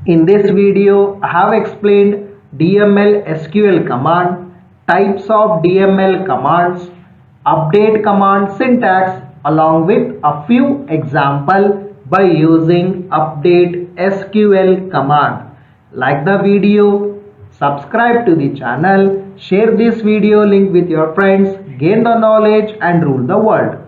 In this video, I have explained DML SQL command, types of DML commands, update command syntax along with a few examples by using update SQL command. Like the video, subscribe to the channel, share this video link with your friends, gain the knowledge and rule the world.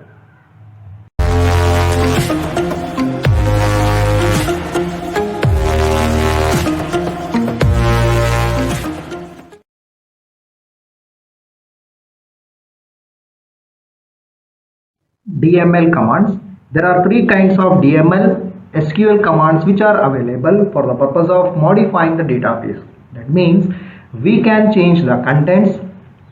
DML commands. There are three kinds of DML SQL commands which are available for the purpose of modifying the database. That means we can change the contents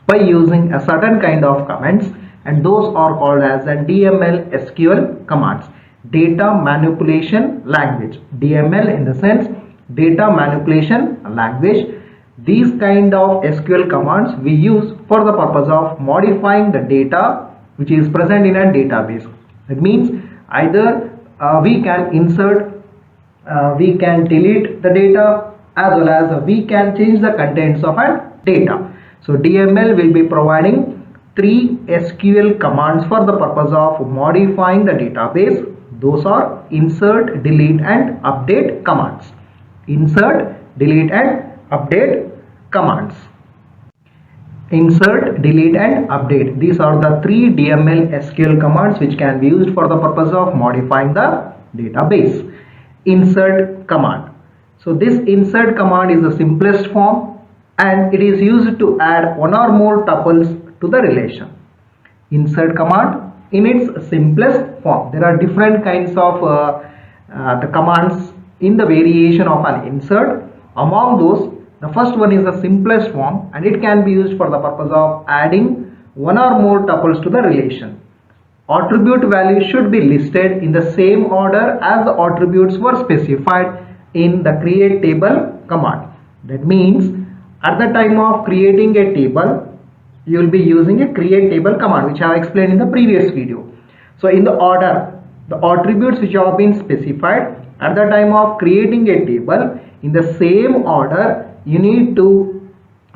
by using a certain kind of commands, and those are called as a DML SQL commands. Data manipulation language. DML in the sense data manipulation language. These kind of SQL commands we use for the purpose of modifying the data which is present in a database. That means either we can insert, we can delete the data, as well as we can change the contents of a data. So DML will be providing three SQL commands for the purpose of modifying the database. Those are insert, delete and update commands. Insert, delete and update commands. Insert, delete and update. These are the three DML SQL commands which can be used for the purpose of modifying the database. Insert command. So this insert command is the simplest form and it is used to add one or more tuples to the relation. Insert command in its simplest form. There are different kinds of the commands in the variation of an insert. Among those, the first one is the simplest form and it can be used for the purpose of adding one or more tuples to the relation. Attribute values should be listed in the same order as the attributes were specified in the create table command. That means at the time of creating a table, you will be using a create table command which I have explained in the previous video. So in the order, the attributes which have been specified at the time of creating a table, in the same order you need to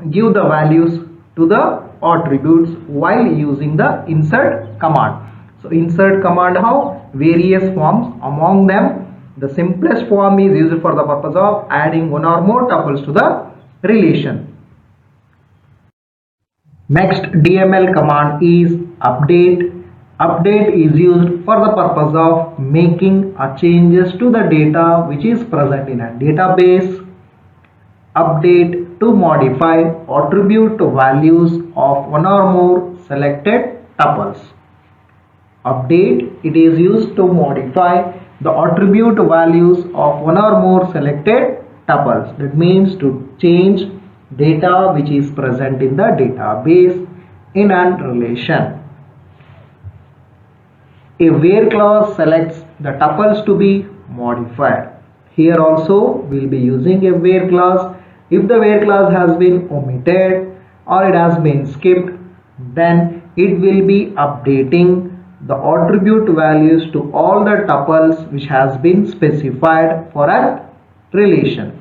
give the values to the attributes while using the insert command. So insert command have various forms. Among them, the simplest form is used for the purpose of adding one or more tuples to the relation. Next DML command is update. Update is used for the purpose of making changes to the data which is present in a database. Update to modify attribute values of one or more selected tuples. Update, it is used to modify the attribute values of one or more selected tuples. That means to change data which is present in the database in an relation. A where clause selects the tuples to be modified. Here also we will be using a where clause. If the where clause has been omitted or it has been skipped, then it will be updating the attribute values to all the tuples which has been specified for a relation.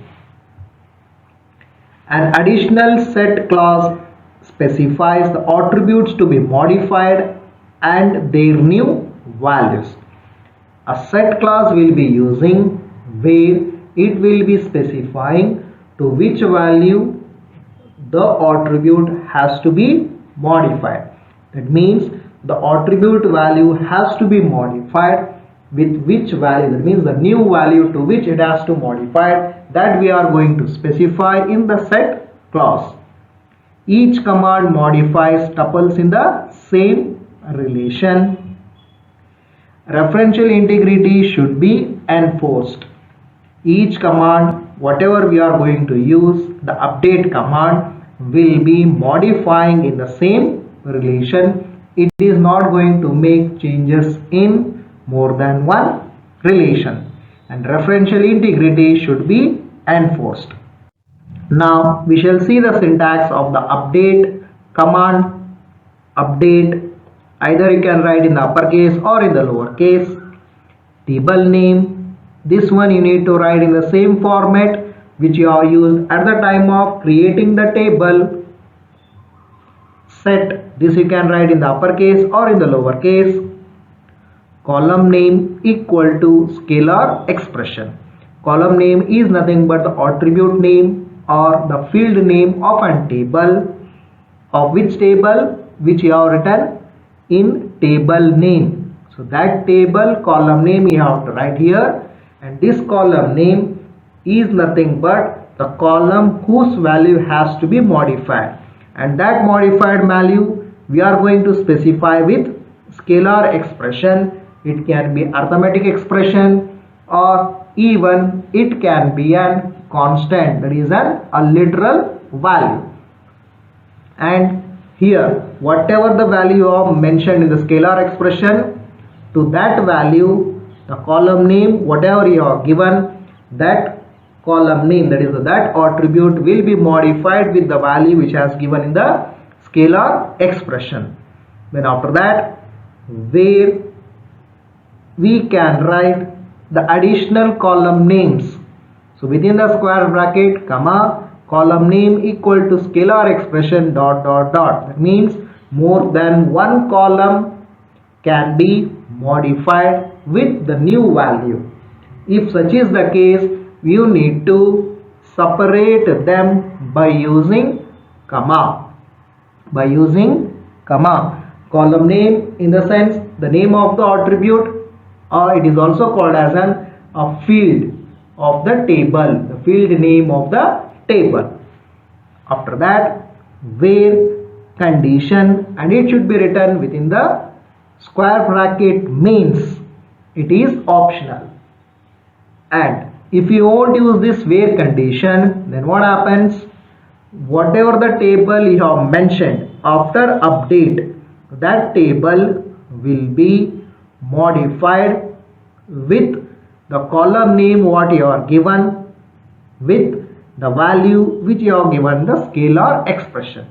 An additional set clause specifies the attributes to be modified and their new values. A set clause will be using where it will be specifying to which value the attribute has to be modified. That means the attribute value has to be modified with which value, that means the new value to which it has to modify, that we are going to specify in the set clause. Each command modifies tuples in the same relation. Referential integrity should be enforced. Each command, whatever we are going to use, the update command will be modifying in the same relation. It is not going to make changes in more than one relation, and referential integrity should be enforced. Now we shall see the syntax of the update command. Update, either you can write in the uppercase or in the lowercase. Table name, This one you need to write in the same format which you have used at the time of creating the table. Set, this you can write in the uppercase or in the lowercase. Column name equal to scalar expression. Column name is nothing but the attribute name or the field name of a table. Of which table? Which you have written in table name. So that table column name you have to write here, and this column name is nothing but the column whose value has to be modified, and that modified value we are going to specify with scalar expression. It can be arithmetic expression or even it can be an constant, that is a literal value. And here whatever the value of mentioned in the scalar expression, to that value the column name whatever you are given, that column name, that is that attribute will be modified with the value which has given in the scalar expression. Then after that, where we can write the additional column names. So within the square bracket comma column name equal to scalar expression dot dot dot. That means more than one column can be modified with the new value. If such is the case, you need to separate them by using comma. By using comma. Column name in the sense the name of the attribute, or it is also called as a field of the table, the field name of the table. After that, where condition, and it should be written within the square bracket means it is optional. And if you won't use this where condition, then what happens? Whatever the table you have mentioned after update, that table will be modified with the column name what you are given with the value which you have given the scalar expression.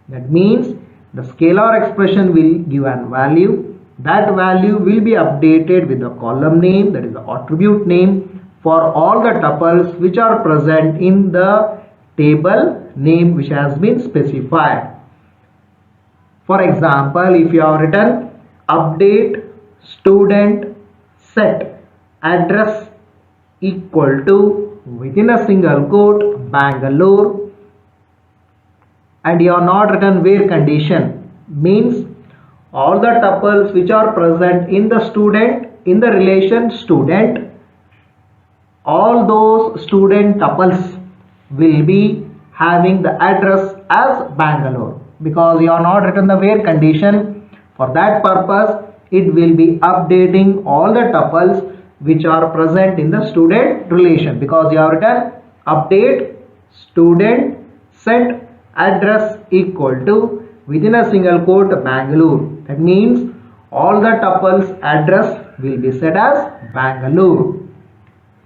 That means the scalar expression will give an value. That value will be updated with the column name, that is the attribute name, for all the tuples which are present in the table name which has been specified. For example, if you have written update student set address equal to within a single quote Bangalore, and you have not written where condition, means all the tuples which are present in the student, in the relation student, all those student tuples will be having the address as Bangalore, because you have not written the where condition. For that purpose, it will be updating all the tuples which are present in the student relation, because you have written update student set address equal to within a single quote Bangalore. That means all the tuples address will be set as Bangalore.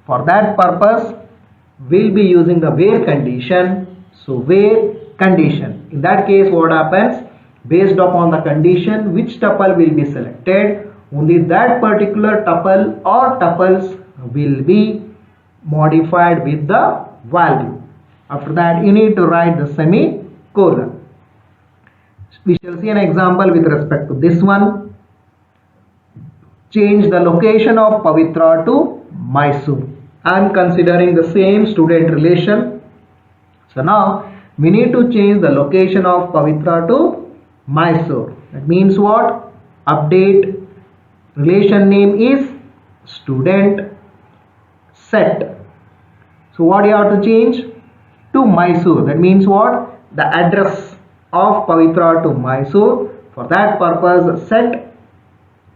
For that purpose, we'll be using the where condition. So where condition, in that case what happens, based upon the condition which tuple will be selected, only that particular tuple or tuples will be modified with the value. After that, you need to write the semicolon. We shall see an example with respect to this one. Change the location of Pavitra to Mysore. I am considering the same student relation. So now we need to change the location of Pavitra to Mysore. That means what? Update relation name is student set. So what you have to change? To Mysore. That means what? The address of Pavitra to Mysore. For that purpose, set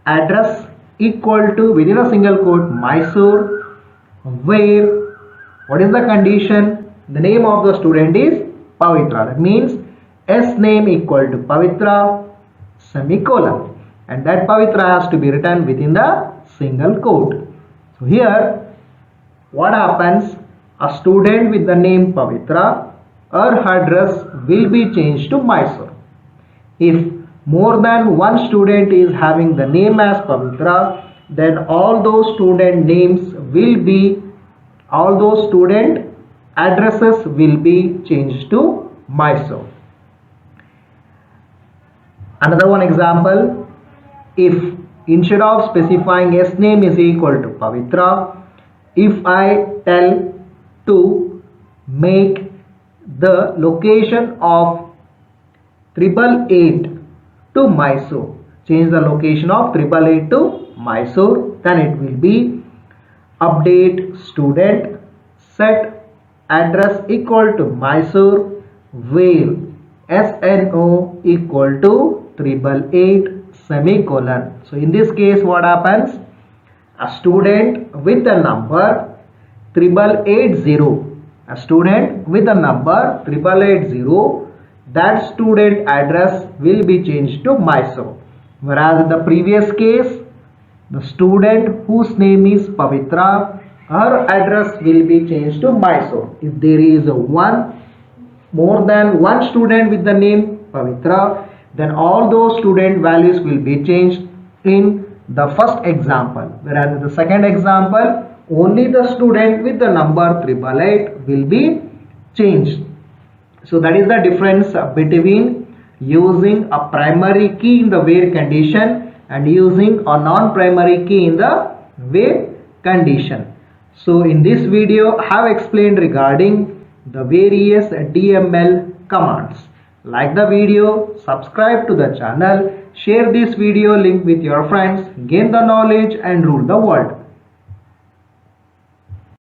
address equal to within a single quote Mysore, where what is the condition? The name of the student is Pavitra. That means S name equal to Pavitra semicolon, and that Pavitra has to be written within the single quote. So here what happens? A student with the name Pavitra, her address will be changed to Mysore. If more than one student is having the name as Pavitra, then all those student names will be, all those student addresses will be changed to Mysore. Another one example, if instead of specifying S name is equal to Pavitra, if I tell to make the location of 888 to Mysore, change the location of 888 to Mysore, then it will be update student set address equal to Mysore, where SNO equal to 888 semicolon. So in this case what happens? A student with the number 8880, a student with the number 8880, that student address will be changed to Mysore. Whereas in the previous case, the student whose name is Pavitra, her address will be changed to Mysore. If there is more than one student with the name Pavitra, then all those student values will be changed in the first example. Whereas in the second example, only the student with the number 888 will be changed. So that is the difference between using a primary key in the where condition and using a non-primary key in the where condition. So in this video I have explained regarding the various DML commands. Like the video, subscribe to the channel, share this video link with your friends, gain the knowledge and rule the world.